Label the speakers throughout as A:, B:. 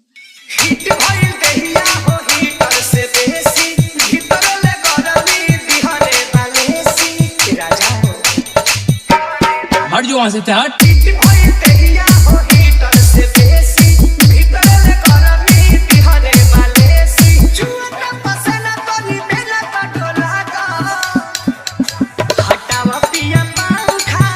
A: Hit भइल देहिया हो हीटर से बेसी भीतर ले गरमी बिहरे बालेसी राजा
B: हट जो वहां से हट।
A: हिट भइल देहिया हो हीटर से बेसी भीतर ले गरमी बिहरे बालेसी जुआ पसना तनी मेला पटोला का हटावा पिया पंखा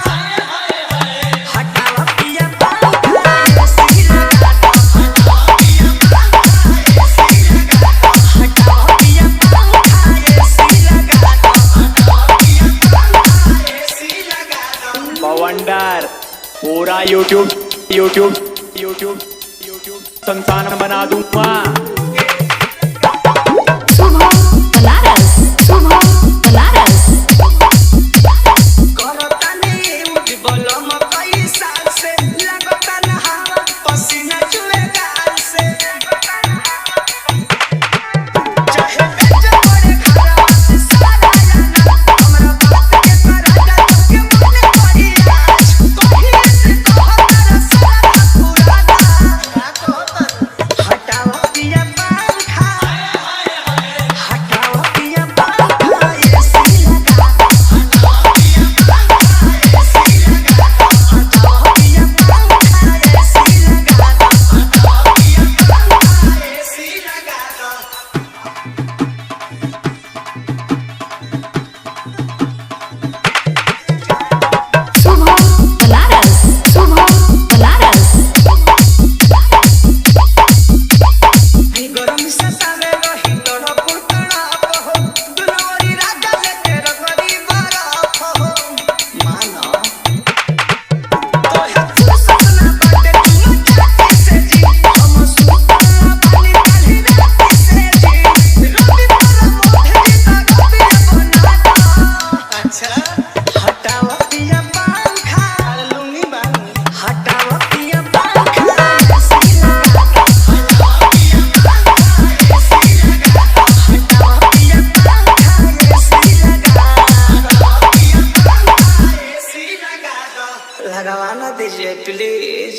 A: हटावा पिया पंखा एसी लगा दो हटावा पिया पंखा एसी लगा दो हटावा पिया पंखा एसी लगा दो हटावा पिया पंखा एसी लगा दो
C: बवंडर पूरा यूट्यूब संस्थान बना दूंगा।
D: शुभम बनारस, शुभम बनारस।
A: करतानी उज्जवलम कई साल से लगता न हवा पसीना चुए गाल से चाहे बेच पड़े घरवा से सारा जाना हमरा बात के कराजा के मन पड़ी आज कहीं से कहता सारा पुराना हटाओ पिया पंखा हटाओ पिया पंखा एसी लगा दो हटाओ पिया पंखा एसी लगा दो हटाओ पिया पंखा एसी लगा दो हटाओ पिया पंखा एसी लगा दो
D: शुभम बनारस, शुभम बनारस।
A: गरम सतावे रही तोड़ पुतड़ा हो दुलवरी राजा लेके रगड़ी बरफ हो मानो तो है सपना बाटे तू जाती से जी हम सुतला पानी काली राती से जी रवि पर मोढ़े जीता रवि बना दो अच्छा हटाओ पिया पंखा लुंगी बानी हटाओ पिया पंखा एसी लगा दो हटाओ पिया पंखा एसी लगा दो हटाओ पिया पंखा एसी लगा दो हटाओ पिया पंखा एसी लगा दो लगवाना दीजिए प्लीज।